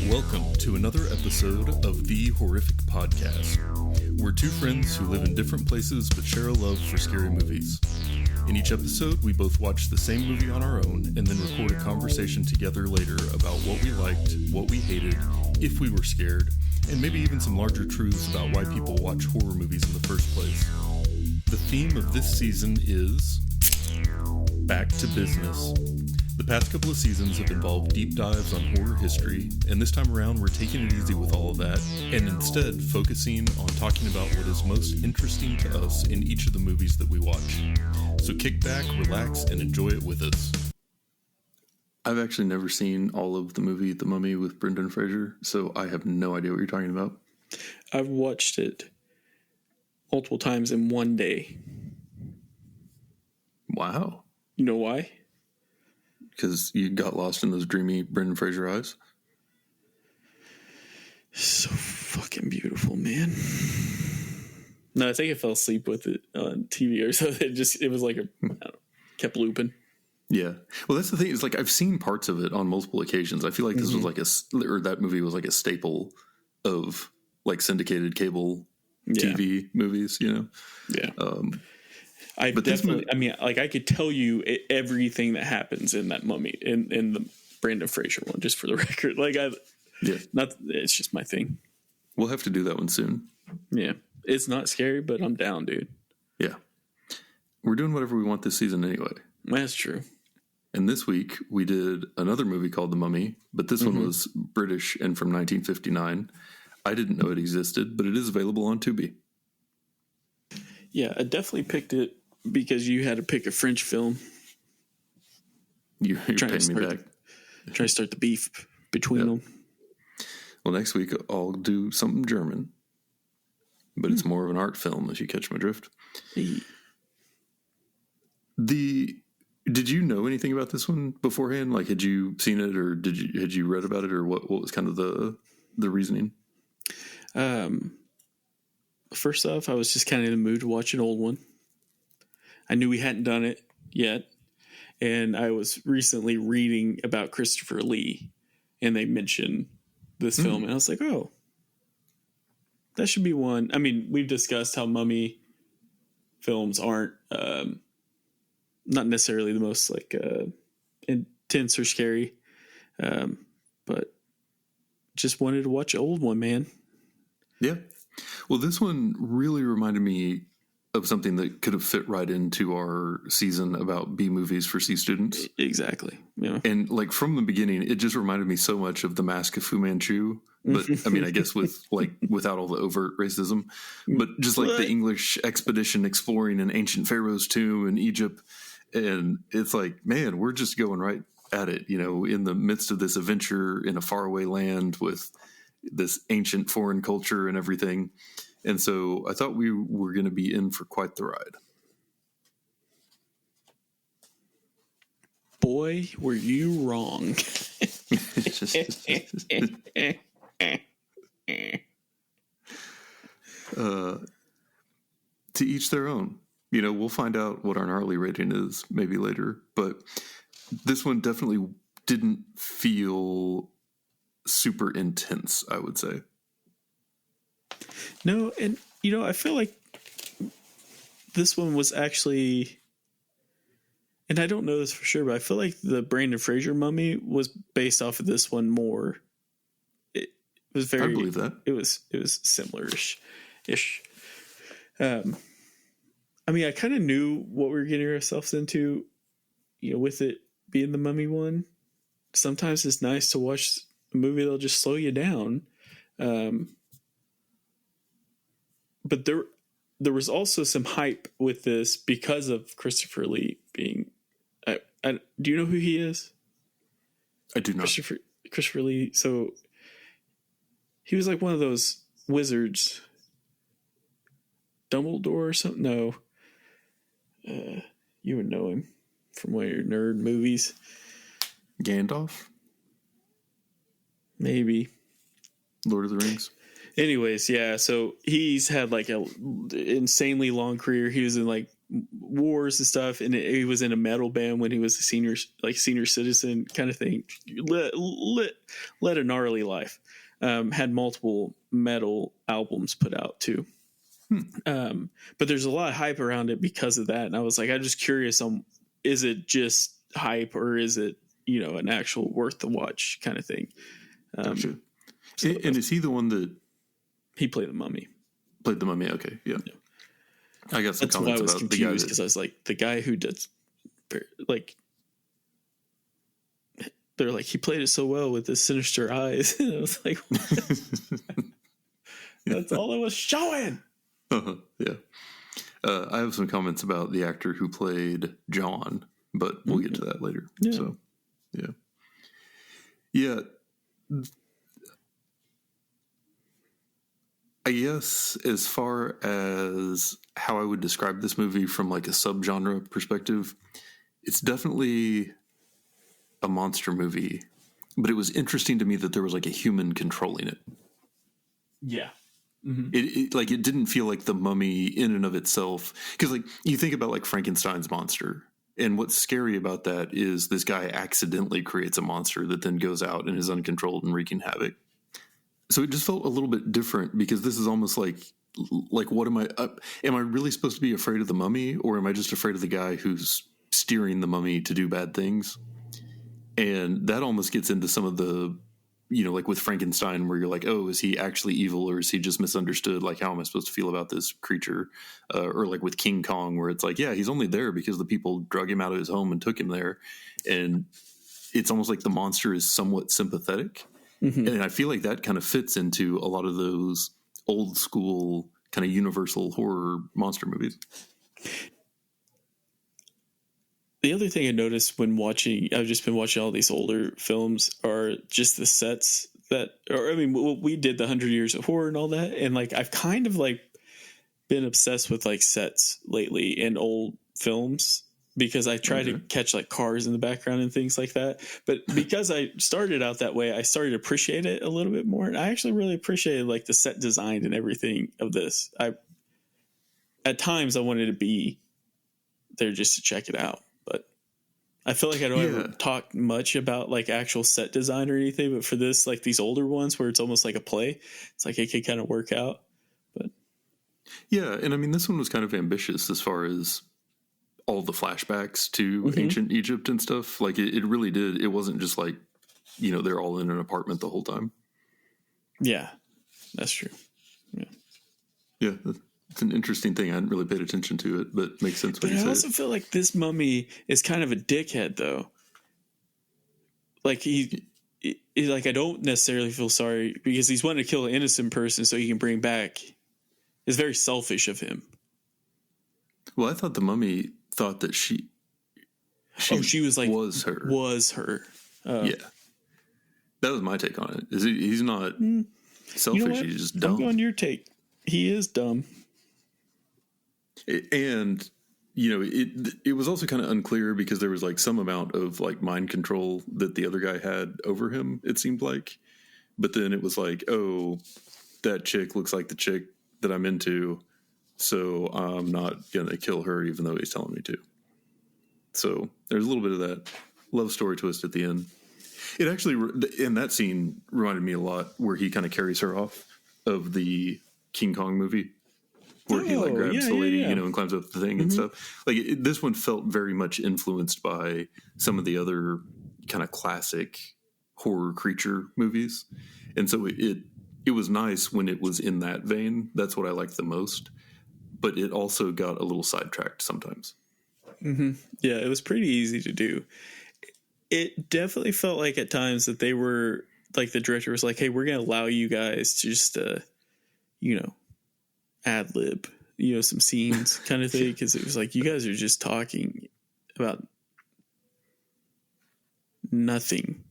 Welcome to another episode of The Horrific Podcast. We're two friends who live in different places but share a love for scary movies. In each episode, we both watch the same movie on our own and then record a conversation together later about what we liked, what we hated, if we were scared, and maybe even some larger truths about why people watch horror movies in the first place. The theme of this season is Back to Business. The past couple of seasons have involved deep dives on horror history, and this time around we're taking it easy with all of that, and instead focusing on talking about what is most interesting to us in each of the movies that we watch. So kick back, relax, and enjoy it with us. I've actually never seen all of the movie The Mummy with Brendan Fraser, so I have no idea what you're talking about. I've watched it multiple times in one day. Wow. You know why? Because you got lost in those dreamy Brendan Fraser eyes? So fucking beautiful, man. No, I think I fell asleep with it on TV or something. It was like kept looping. Yeah. Well, that's the thing. It's like I've seen parts of it on multiple occasions. I feel like this was like that movie was like a staple of like syndicated cable TV movies, you know? Yeah. I could tell you everything that happens in that Mummy, in the Brendan Fraser one, just for the record. It's just my thing. We'll have to do that one soon. Yeah. It's not scary, but I'm down, dude. Yeah. We're doing whatever we want this season anyway. That's true. And this week we did another movie called The Mummy, but this one was British and from 1959. I didn't know it existed, but it is available on Tubi. Yeah, I definitely picked it because you had to pick a French film. You're paying me back. Trying to start the beef between them. Well, next week I'll do something German. But it's more of an art film, if you catch my drift. Hey. Did you know anything about this one beforehand? Like, had you seen it, or had you read about it, or what was kind of the reasoning? First off, I was just kind of in the mood to watch an old one. I knew we hadn't done it yet, and I was recently reading about Christopher Lee, and they mentioned this film, and I was like, oh, that should be one. I mean, we've discussed how Mummy films aren't not necessarily the most intense or scary, but just wanted to watch an old one, man. Yeah. Well, this one really reminded me of something that could have fit right into our season about B movies for C students. Exactly. Yeah. And like from the beginning, it just reminded me so much of The Mask of Fu Manchu. But I mean, I guess without all the overt racism, but just like the English expedition exploring an ancient pharaoh's tomb in Egypt. And it's like, man, we're just going right at it, you know, in the midst of this adventure in a faraway land with this ancient foreign culture and everything. And so I thought we were going to be in for quite the ride. Boy, were you wrong. To each their own. You know, we'll find out what our gnarly rating is maybe later. But this one definitely didn't feel super intense, I would say. No, and you know, I feel like this one was actually, and I don't know this for sure, but I feel like the Brendan Fraser Mummy was based off of this one more. It was very. I believe that it was similar-ish. I mean, I kind of knew what we were getting ourselves into, you know, with it being the Mummy one. Sometimes it's nice to watch a movie that'll just slow you down. But there was also some hype with this because of Christopher Lee being. Do you know who he is? I do not. Christopher Lee. So he was like one of those wizards. Dumbledore or something? No. You would know him from one of your nerd movies. Gandalf? Maybe. Lord of the Rings? Anyways, yeah, so he's had like a insanely long career. He was in like wars and stuff, and he was in a metal band when he was a senior citizen kind of thing. Led a gnarly life. Had multiple metal albums put out too. But there's a lot of hype around it because of that, and I was like, I'm just curious on, is it just hype or is it, an actual worth the watch kind of thing? Gotcha. So and is he the one that he played the mummy? Played the mummy. Okay, yeah. I got some That's comments why I was about confused, because I was like, the guy who does, like, they're like, he played it so well with his sinister eyes. And I was like, that's all it was showing. Yeah. I have some comments about the actor who played John, but we'll get to that later. Yeah. So, yeah. Yeah. I guess as far as how I would describe this movie from like a subgenre perspective, it's definitely a monster movie, but it was interesting to me that there was like a human controlling it. Yeah. Mm-hmm. It didn't feel like the mummy in and of itself, because like you think about like Frankenstein's monster, and what's scary about that is this guy accidentally creates a monster that then goes out and is uncontrolled and wreaking havoc. So it just felt a little bit different, because this is almost like what am I really supposed to be afraid of the mummy, or am I just afraid of the guy who's steering the mummy to do bad things? And that almost gets into some of the, like with Frankenstein, where you're like, oh, is he actually evil, or is he just misunderstood? Like, how am I supposed to feel about this creature? Or like with King Kong, where it's like, yeah, he's only there because the people drug him out of his home and took him there. And it's almost like the monster is somewhat sympathetic. Mm-hmm. And I feel like that kind of fits into a lot of those old school kind of universal horror monster movies. The other thing I noticed when I've just been watching all these older films, are just the sets we did the 100 Years of Horror and all that. And like, I've kind of like been obsessed with like sets lately in old films, because I try to catch like cars in the background and things like that. But because I started out that way, I started to appreciate it a little bit more. And I actually really appreciated like the set design and everything of this. At times I wanted to be there just to check it out. I feel like I don't ever talk much about like actual set design or anything, but for this, like these older ones where it's almost like a play, it's like it can kind of work out. But yeah, and I mean, this one was kind of ambitious as far as all the flashbacks to ancient Egypt and stuff. Like it really did. It wasn't just like, they're all in an apartment the whole time. Yeah, that's true. Yeah. It's an interesting thing. I hadn't really paid attention to it, but makes sense. But I also feel like this mummy is kind of a dickhead, though. Like he like, I don't necessarily feel sorry, because he's wanting to kill an innocent person so he can bring back. It's very selfish of him. Well, I thought the mummy thought that she was like was her. Yeah, that was my take on it. He's not selfish. He's just dumb. I'm going your take. He is dumb. And it was also kind of unclear, because there was like some amount of like mind control that the other guy had over him, it seemed like. But then it was like, oh, that chick looks like the chick that I'm into, so I'm not gonna kill her even though he's telling me to. So there's a little bit of that love story twist at the end. It actually, in that scene, reminded me a lot where he kind of carries her off of the King Kong movie, where he like grabs the lady, and climbs up the thing and stuff. Like this one felt very much influenced by some of the other kind of classic horror creature movies. And so it was nice when it was in that vein. That's what I liked the most. But it also got a little sidetracked sometimes. Mm-hmm. Yeah, it was pretty easy to do. It definitely felt like at times that they were like, the director was like, hey, we're going to allow you guys to just, ad lib, some scenes kind of thing. Because it was like, you guys are just talking about nothing.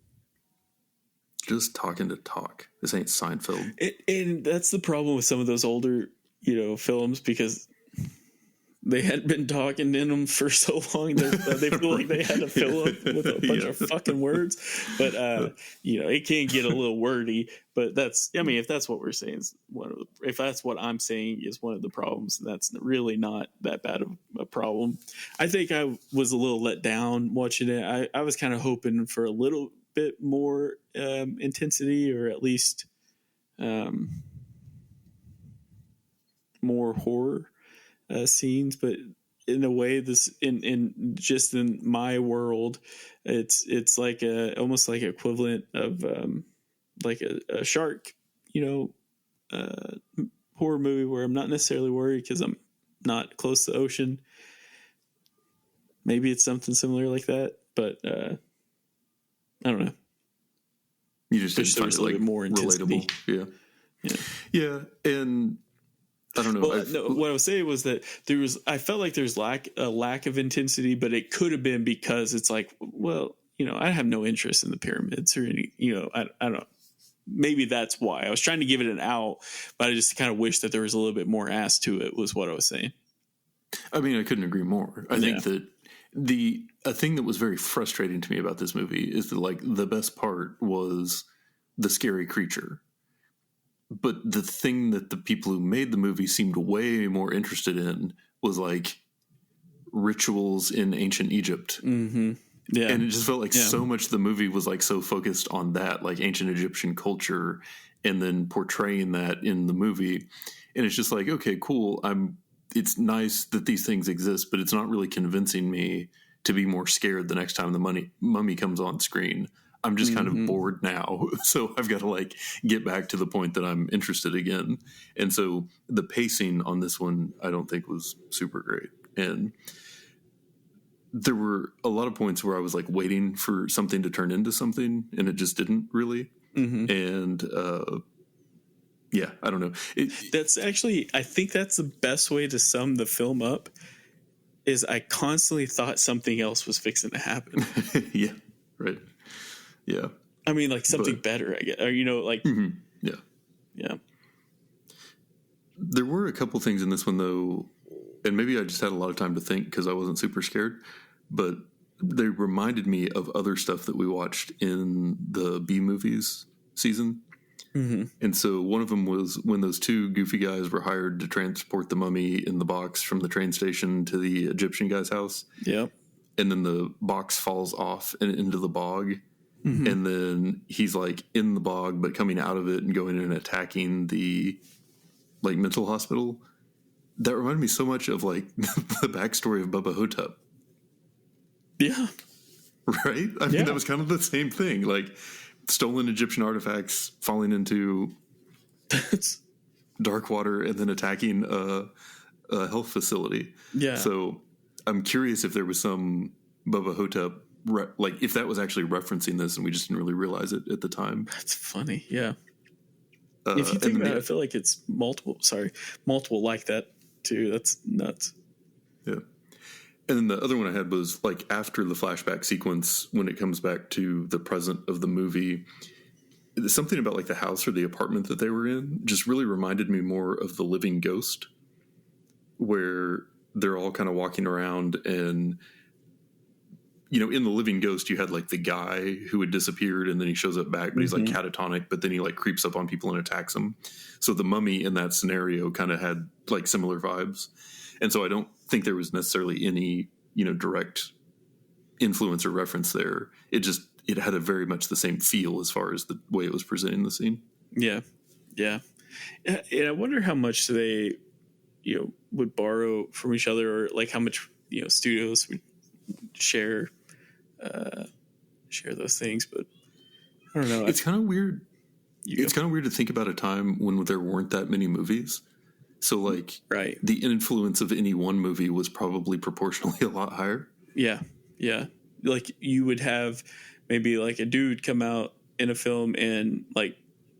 Just talking to talk. This ain't Seinfeld. And that's the problem with some of those older, films, because they had been talking in them for so long that they feel like they had to fill up with a bunch of fucking words. But it can get a little wordy. But if that's what we're saying, if that's what I'm saying is one of the problems, that's really not that bad of a problem. I think I was a little let down watching it. I was kind of hoping for a little bit more intensity, or at least more horror scenes, but in a way, this in my world, it's like almost like equivalent of like a shark, horror movie where I'm not necessarily worried because I'm not close to the ocean. Maybe it's something similar like that, but I don't know. You just didn't find it like more relatable. Yeah, and I don't know. Well, what I was saying was that I felt like there's a lack of intensity, but it could have been because it's like, well, I have no interest in the pyramids or any, I don't know. Maybe that's why I was trying to give it an out, but I just kind of wish that there was a little bit more ass to it, was what I was saying. I mean, I couldn't agree more. I think that a thing that was very frustrating to me about this movie is that, like, the best part was the scary creature. But the thing that the people who made the movie seemed way more interested in was, like, rituals in ancient Egypt. Mm-hmm. Yeah. And it just felt like so much of the movie was, like, so focused on that, like, ancient Egyptian culture, and then portraying that in the movie. And it's just like, okay, cool. It's nice that these things exist, but it's not really convincing me to be more scared the next time the mummy comes on screen. I'm just kind of bored now. So I've got to, like, get back to the point that I'm interested again. And so the pacing on this one, I don't think was super great. And there were a lot of points where I was, like, waiting for something to turn into something, and it just didn't really. Mm-hmm. And, I don't know. That's actually, I think that's the best way to sum the film up, is I constantly thought something else was fixing to happen. Yeah, right. Yeah. I mean, like something better, I guess. Or, like... Mm-hmm. Yeah. Yeah. There were a couple things in this one, though, and maybe I just had a lot of time to think because I wasn't super scared, but they reminded me of other stuff that we watched in the B-movies season. Mm-hmm. And so one of them was when those two goofy guys were hired to transport the mummy in the box from the train station to the Egyptian guy's house. Yeah. And then the box falls off and into the bog. Mm-hmm. And then he's, like, in the bog, but coming out of it and going in and attacking the, like, mental hospital. That reminded me so much of, like, the backstory of Bubba Hotep. Yeah. Right? I mean, that was kind of the same thing. Like, stolen Egyptian artifacts falling into dark water and then attacking a health facility. Yeah. So I'm curious if there was some Bubba Hotep, like, if that was actually referencing this and we just didn't really realize it at the time. That's funny. Yeah. If you think about it, I feel like it's multiple like that too. That's nuts. Yeah. And then the other one I had was, like, after the flashback sequence, when it comes back to the present of the movie, something about, like, the house or the apartment that they were in just really reminded me more of The Living Ghost, where they're all kind of walking around and, in The Living Ghost, you had, like, the guy who had disappeared and then he shows up back, but he's, like, catatonic, but then he, like, creeps up on people and attacks them. So the mummy in that scenario kind of had, like, similar vibes. And so I don't think there was necessarily any, direct influence or reference there. It had a very much the same feel as far as the way it was presenting the scene. Yeah. Yeah. And I wonder how much they, would borrow from each other, or, like, how much, studios would share those things. But I don't know. It's kind of weird. It's kind of weird to think about a time when there weren't that many movies. So, like, the influence of any one movie was probably proportionally a lot higher. Yeah, yeah. Like, you would have maybe, like, a dude come out in a film and, like,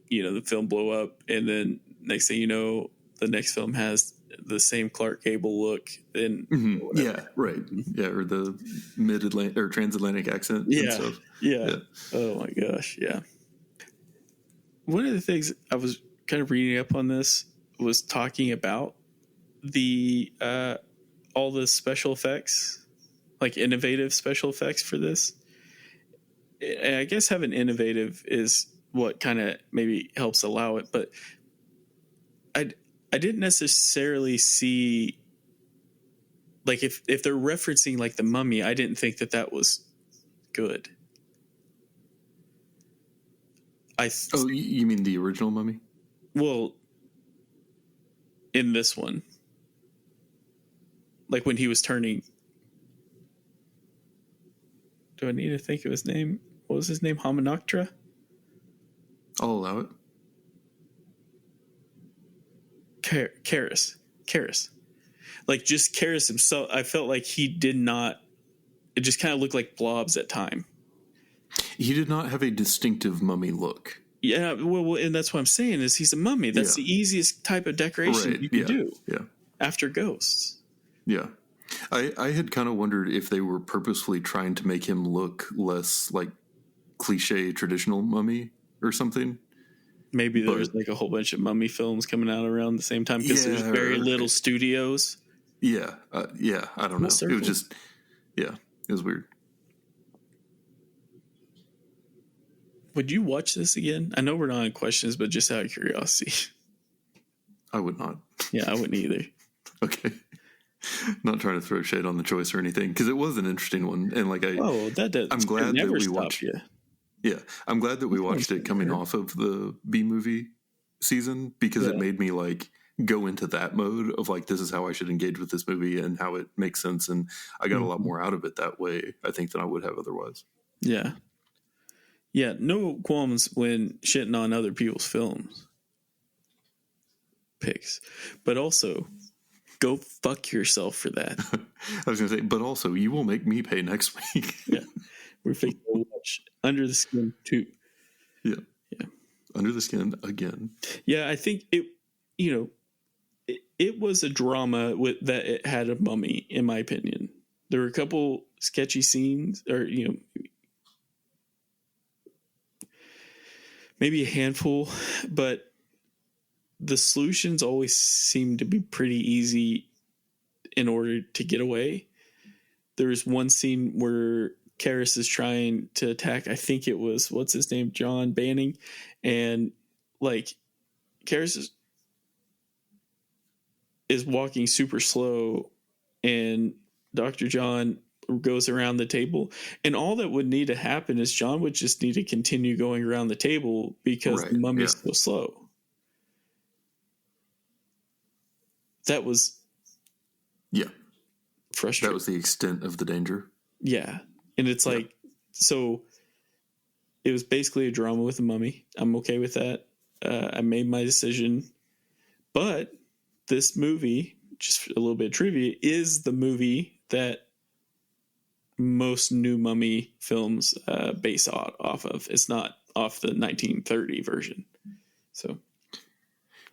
the film blow up, and then next thing you know, the next film has the same Clark Gable look. And yeah, right. Yeah, or the mid-Atlantic or transatlantic accent. Yeah, and stuff. Yeah. Oh my gosh, yeah. One of the things I was kind of reading up on this was talking about the all the special effects, like innovative special effects for this. And I guess having innovative is what kind of maybe helps allow it, but I didn't necessarily see, like, if they're referencing like the Mummy, I didn't think that was good. You mean the original Mummy? Well, in this one, like when he was turning. Do I need to think of his name? What was his name? Hamanoctra? I'll allow it. Karis. Like, just Karis himself, I felt like he did not... It just kind of looked like blobs at time. He did not have a distinctive mummy look. Yeah, well, and that's what I'm saying, is he's a mummy. That's the easiest type of decoration you can do after ghosts. Yeah. I had kind of wondered if they were purposefully trying to make him look less like cliche traditional mummy or something. Maybe there's like a whole bunch of mummy films coming out around the same time because there's very little studios. Yeah. I don't know. It was just, it was weird. Would you watch this again? I know we're not on questions, but just out of curiosity. I would not. Yeah, I wouldn't either. Okay. Not trying to throw shade on the choice or anything, because it was an interesting one, and like I'm glad that we watched. Yeah, I'm glad that we watched it coming off of the B movie season, because it made me like go into that mode of like, this is how I should engage with this movie and how it makes sense, and I got a lot more out of it that way, I think, than I would have otherwise. Yeah, no qualms when shitting on other people's films picks, but also go fuck yourself for that. I was going to say, but also you will make me pay next week. Yeah, we're fixing to watch Under the Skin 2. Yeah, Under the Skin again. Yeah, I think it. It was a drama that it had a mummy, in my opinion. There were a couple sketchy scenes, or maybe a handful, but the solutions always seem to be pretty easy in order to get away. There was one scene where Karis is trying to attack, I think it was, what's his name, John Banning, and like Karis is walking super slow, and Dr. John goes around the table, and all that would need to happen is John would just need to continue going around the table because the mummy's so slow. That was frustrating. That was the extent of the danger. Yeah. And it's like, so it was basically a drama with a mummy. I'm okay with that. I made my decision, but this movie, just a little bit of trivia, is the movie that most new mummy films base off of. It's not off the 1930 version. So,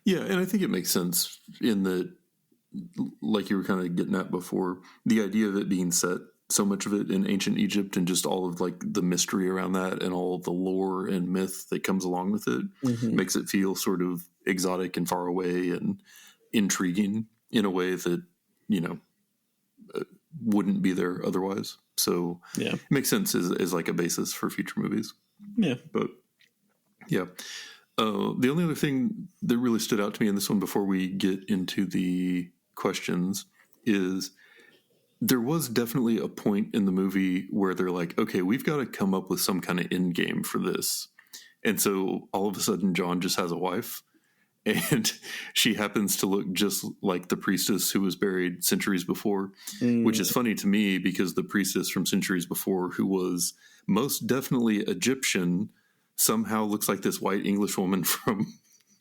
yeah, and I think it makes sense in the, like you were kind of getting at before, the idea of it being set, so much of it in ancient Egypt, and just all of like the mystery around that and all of the lore and myth that comes along with it makes it feel sort of exotic and far away and intriguing in a way that, wouldn't be there otherwise. So it makes sense as like a basis for future movies. Yeah. But yeah. The only other thing that really stood out to me in this one before we get into the questions is there was definitely a point in the movie where they're like, okay, we've got to come up with some kind of end game for this. And so all of a sudden John just has a wife, and she happens to look just like the priestess who was buried centuries before, which is funny to me because the priestess from centuries before, who was most definitely Egyptian, somehow looks like this white English woman from...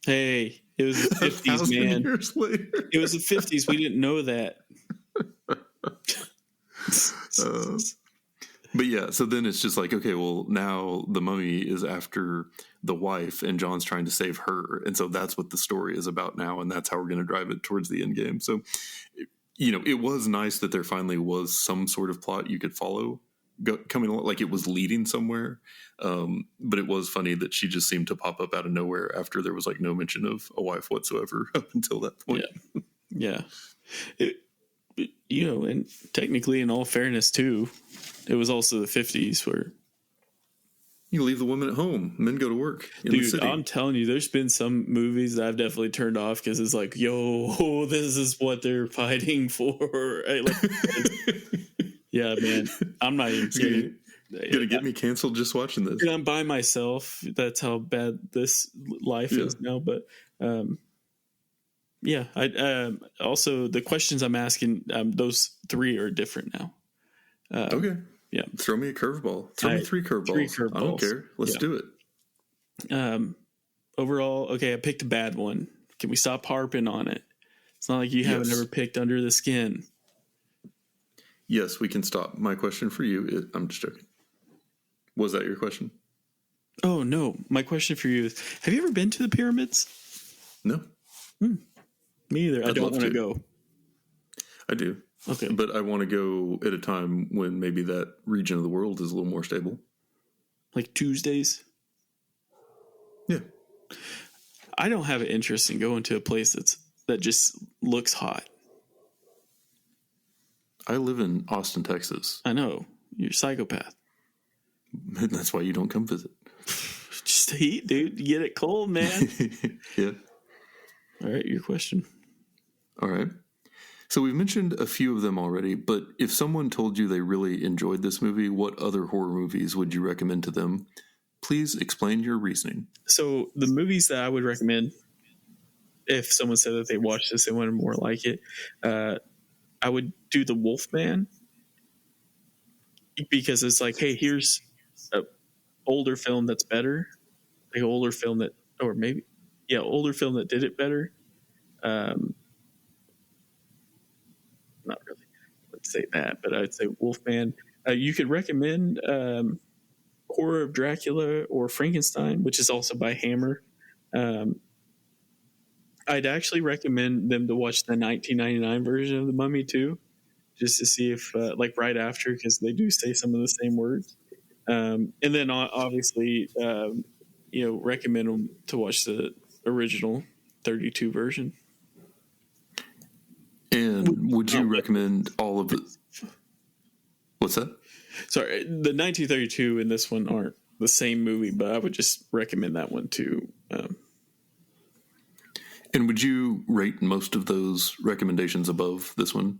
Hey, it was the 50s, man. Years later. It was the 50s. We didn't know that. But yeah, so then it's just like, okay, well, now the mummy is after the wife, and John's trying to save her. And so that's what the story is about now, and that's how we're going to drive it towards the end game. So, it was nice that there finally was some sort of plot you could follow coming along, like it was leading somewhere. But it was funny that she just seemed to pop up out of nowhere after there was like no mention of a wife whatsoever up until that point. Yeah. and technically, in all fairness, too, it was also the 50s where you leave the women at home, men go to work in the city. I'm telling you, there's been some movies that I've definitely turned off because it's like, yo, this is what they're fighting for. Yeah, man, I'm not even kidding. Gonna get me canceled just watching this. I'm by myself. That's how bad this life is now. But yeah, I also the questions I'm asking, those three are different now. Okay. Yeah. Throw me a curveball. Throw me three curveballs. I don't care. Let's do it. Overall, okay, I picked a bad one. Can we stop harping on it? It's not like you haven't ever picked Under the Skin. Yes, we can stop. My question for you, I'm just joking. Was that your question? Oh, no. My question for you is, have you ever been to the pyramids? No. Me either. I don't want to go. I do. Okay. But I want to go at a time when maybe that region of the world is a little more stable. Like Tuesdays? Yeah. I don't have an interest in going to a place that just looks hot. I live in Austin, Texas. I know. You're a psychopath. And that's why you don't come visit. Just the heat, dude. You get it cold, man. Yeah. All right, your question. All right. So we've mentioned a few of them already, but if someone told you they really enjoyed this movie, what other horror movies would you recommend to them? Please explain your reasoning. So the movies that I would recommend, if someone said that they watched this, they wanted more like it, I would do The Wolfman, because it's like, hey, here's an older film that's better, like an older film that, or maybe, older film that did it better. Not really, let's say that, but I'd say Wolfman. You could recommend Horror of Dracula or Frankenstein, which is also by Hammer. I'd actually recommend them to watch the 1999 version of The Mummy too, just to see if, like right after, because they do say some of the same words. And then obviously, recommend them to watch the original 32 version. And would you recommend all of it? What's that? Sorry, the 1932 and this one aren't the same movie, but I would just recommend that one too. And would you rate most of those recommendations above this one?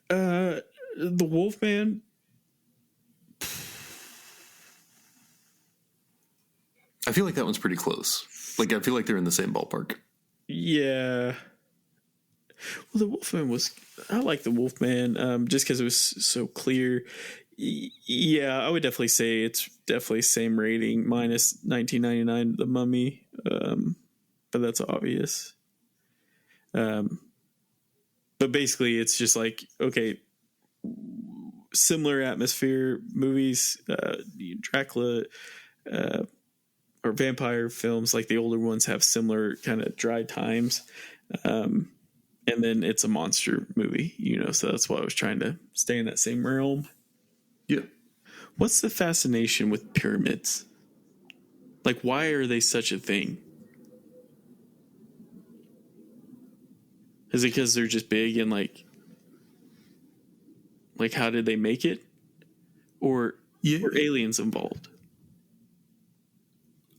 The Wolfman. I feel like that one's pretty close. Like, I feel like they're in the same ballpark. Yeah. Well, the Wolfman I like the Wolfman, just because it was so clear. Yeah, I would definitely say it's definitely same rating, minus 1999, The Mummy, but that's obvious. But basically, it's just like, okay, similar atmosphere movies, Dracula, or vampire films, like the older ones have similar kind of dry times. And then it's a monster movie, so that's why I was trying to stay in that same realm. Yeah. What's the fascination with pyramids? Like, why are they such a thing? Is it because they're just big and like how did they make it? Or were aliens involved?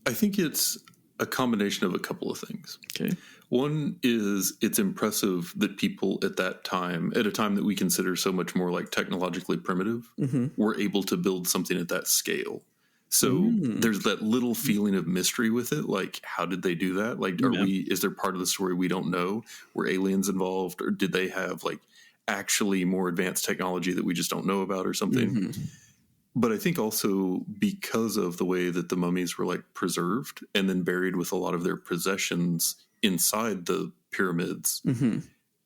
I think it's a combination of a couple of things. Okay. One is it's impressive that people at that time, at a time that we consider so much more like technologically primitive, were able to build something at that scale. So there's that little feeling of mystery with it. Like, how did they do that? Like, is there part of the story we don't know? Were aliens involved, or did they have like actually more advanced technology that we just don't know about or something? But I think also because of the way that the mummies were like preserved and then buried with a lot of their possessions inside the pyramids,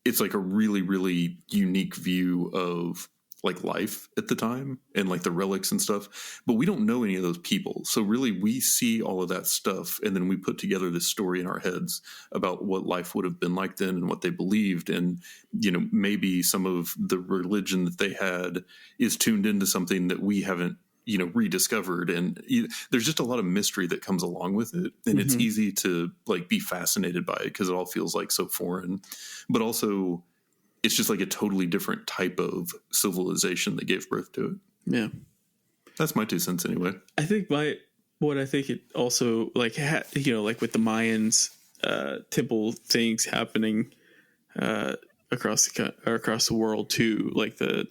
it's like a really, really unique view of like life at the time and like the relics and stuff. But we don't know any of those people. So really we see all of that stuff and then we put together this story in our heads about what life would have been like then and what they believed. And, maybe some of the religion that they had is tuned into something that we haven't, rediscovered. And there's just a lot of mystery that comes along with it. And it's easy to like be fascinated by it because it all feels like so foreign. But also it's just like a totally different type of civilization that gave birth to it. Yeah. That's my 2 cents anyway. I think what I think it also like like with the Mayans temple things happening across the world too, like them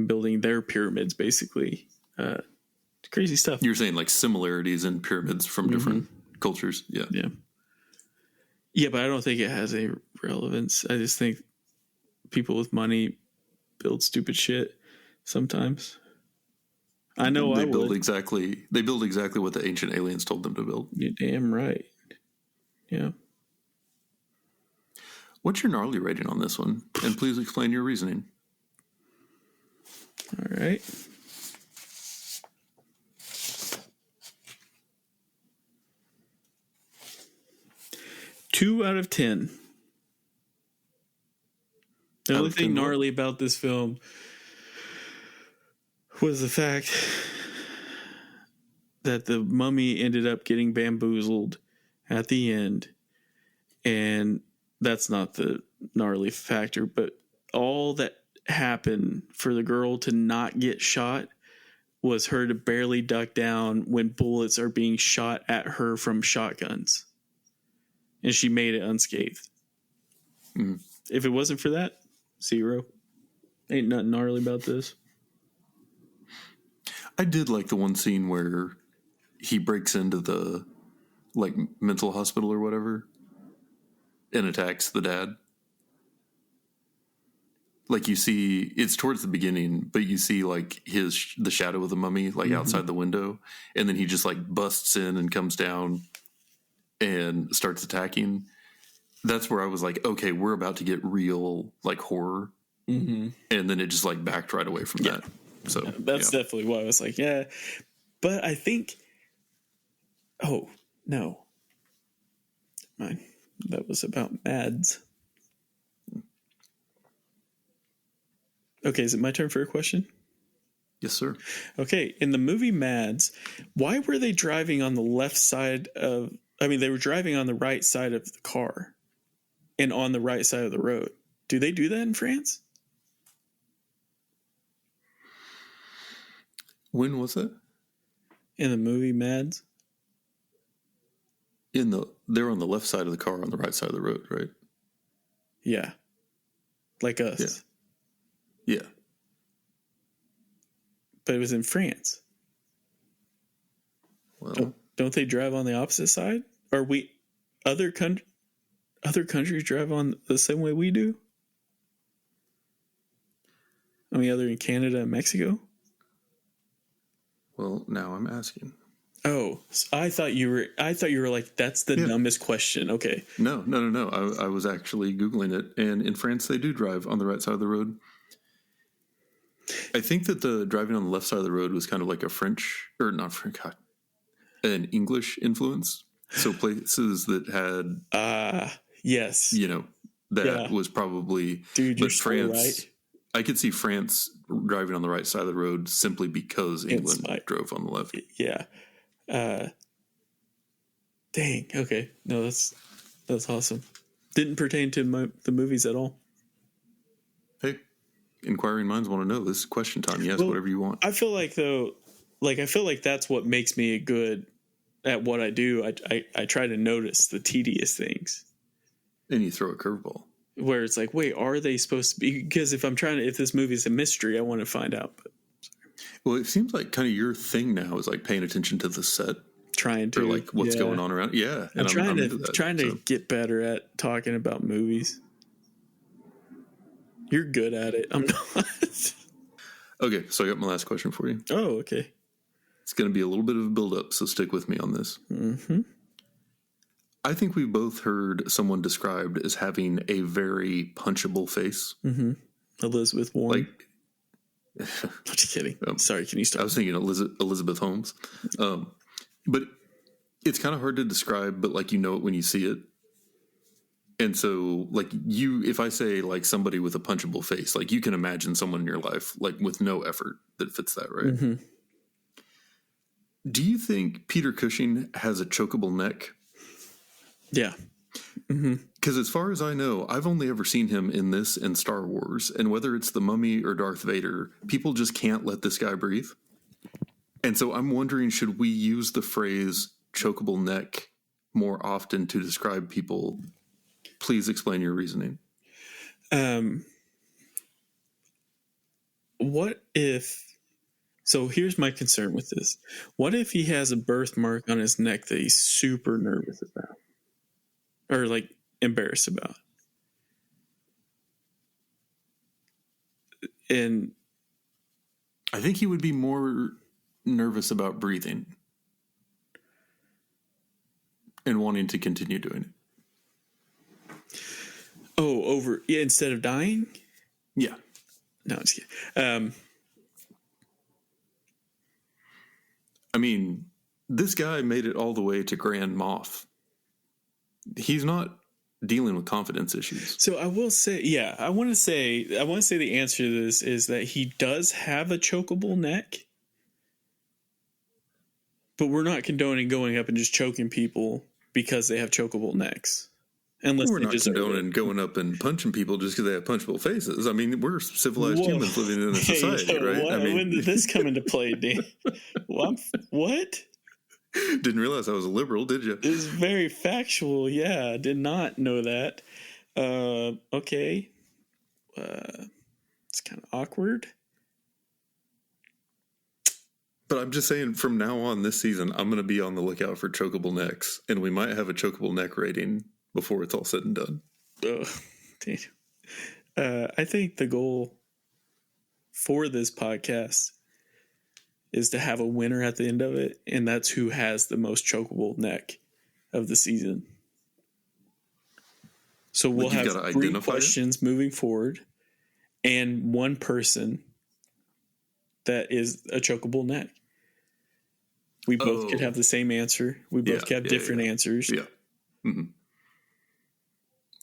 building their pyramids basically. Crazy stuff. You're saying like similarities in pyramids from different cultures. Yeah. Yeah, but I don't think it has a relevance. I just think people with money build stupid shit sometimes. I know they build exactly what the ancient aliens told them to build. You're damn right. Yeah. What's your gnarly rating on this one? And please explain your reasoning. All right. Two out of 10. The only thing gnarly about this film was the fact that the mummy ended up getting bamboozled at the end. And that's not the gnarly factor, but all that happened for the girl to not get shot was her to barely duck down when bullets are being shot at her from shotguns. And she made it unscathed. Mm. If it wasn't for that, 0. Ain't nothing gnarly about this. I did like the one scene where he breaks into the like mental hospital or whatever and attacks the dad. Like you see, it's towards the beginning, but you see like the shadow of the mummy like outside the window, and then he just like busts in and comes down and starts attacking. That's where I was like, okay, we're about to get real like horror, and then it just like backed right away from that. So that's definitely why I was like, yeah. But I think, oh no, mine. That was about Mads. Okay, is it my turn for a question? Yes, sir. Okay, in the movie Mads, why were they driving on the left side of... I mean, they were driving on the right side of the car and on the right side of the road. Do they do that in France? When was it? In the movie Mads? They're on the left side of the car on the right side of the road, right? Yeah. Like us. Yeah. But it was in France. Well, don't they drive on the opposite side? Or other countries drive on the same way we do? I mean, other than Canada and Mexico? Well, now I'm asking. Oh, I thought you were like, that's the dumbest question. Okay. No. I was actually Googling it, and in France they do drive on the right side of the road. I think that the driving on the left side of the road was kind of like an English influence. So places that had, yes, was probably, dude, but France, so right. I could see France driving on the right side of the road simply because England drove on the left. Yeah. Dang. Okay. No, that's awesome. Didn't pertain to the movies at all. Hey, inquiring minds want to know. This is question time. Yes, whatever you want. I feel like that's what makes me good at what I do. I try to notice the tedious things. And you throw a curveball. Where it's like, wait, are they supposed to be? Because if this movie is a mystery, I want to find out. But well, it seems like kind of your thing now is like paying attention to the set. Trying to. Or like what's going on around. Yeah. I'm trying to get better at talking about movies. You're good at it. I'm not. Okay, so I got my last question for you. Oh, okay. It's going to be a little bit of a build-up, so stick with me on this. Mm-hmm. I think we both heard someone described as having a very punchable face. Mm-hmm. Elizabeth Warren. I'm just kidding. Sorry, can you start? I was thinking Elizabeth Holmes. But it's kind of hard to describe, but like you know it when you see it. And so, like if I say like somebody with a punchable face, like you can imagine someone in your life like with no effort that fits that, right? Mm-hmm. Do you think Peter Cushing has a chokeable neck? Yeah. Mm-hmm. Because as far as I know, I've only ever seen him in this and Star Wars. And whether it's the Mummy or Darth Vader, people just can't let this guy breathe. And so I'm wondering, should we use the phrase chokeable neck more often to describe people? Please explain your reasoning. What if... So here's my concern with this. What if he has a birthmark on his neck that he's super nervous about? Or, like, embarrassed about? And I think he would be more nervous about breathing and wanting to continue doing it. Oh, instead of dying? Yeah. No, I'm just kidding. I mean, this guy made it all the way to Grand Moff. He's not dealing with confidence issues. So I will say, yeah, I want to say the answer to this is that he does have a chokeable neck, but we're not condoning going up and just choking people because they have chokeable necks. Unless we're not condoning going up and punching people just because they have punchable faces. I mean, we're civilized humans living in a society, right? When did this come into play, Dan? What? Didn't realize I was a liberal, did you? It's very factual. Yeah, I did not know that. Okay. It's kind of awkward. But I'm just saying, from now on this season, I'm going to be on the lookout for chokeable necks, and we might have a chokeable neck rating before it's all said and done. I think the goal for this podcast is to have a winner at the end of it, and that's who has the most chokeable neck of the season. So we'll have 3 questions moving forward, and one person that is a chokeable neck. We both could have the same answer. We both could have different answers. Yeah. Mm-hmm.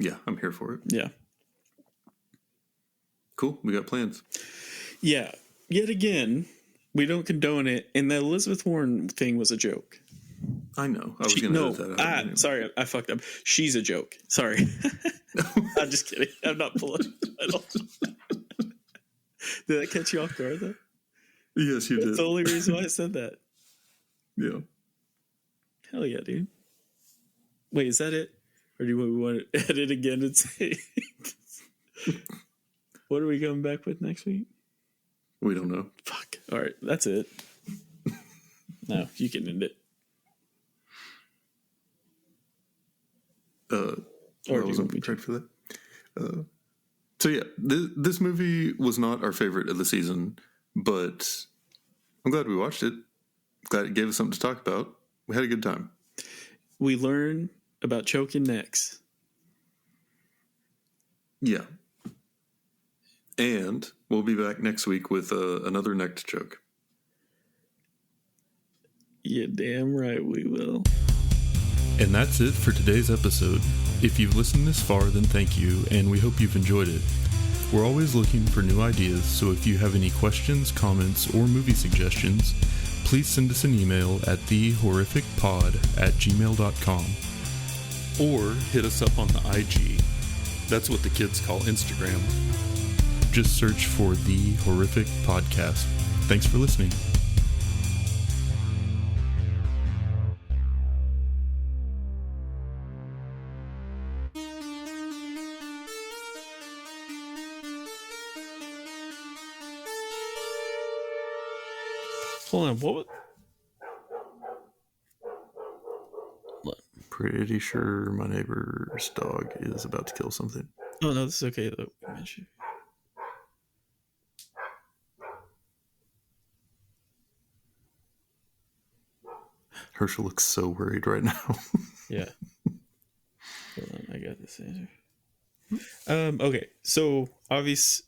Yeah, I'm here for it. Yeah. Cool. We got plans. Yeah. Yet again, we don't condone it. And the Elizabeth Warren thing was a joke. I know. I was going to edit that out. Anyway. Sorry, I fucked up. She's a joke. Sorry. I'm just kidding. I'm not pulling at all. Did that catch you off guard, though? Yes, you did. That's the only reason why I said that. Yeah. Hell yeah, dude. Wait, is that it? Or do we want to edit again and say... What are we coming back with next week? We don't know. Fuck. All right, that's it. No, you can end it. I wasn't prepared for that. So yeah, this movie was not our favorite of the season, but I'm glad we watched it. Glad it gave us something to talk about. We had a good time. We learned about choking necks. Yeah. And we'll be back next week with another neck to choke. Yeah, damn right we will. And that's it for today's episode. If you've listened this far, then thank you, and we hope you've enjoyed it. We're always looking for new ideas, so if you have any questions, comments, or movie suggestions, please send us an email at thehorrificpod@gmail.com or hit us up on the IG. That's what the kids call Instagram. Just search for The Horrific Podcast. Thanks for listening. Hold on, what? Pretty sure my neighbor's dog is about to kill something. Oh, no, this is okay, though. Herschel looks so worried right now. Yeah. Hold on, I got this answer. Okay, so obvious.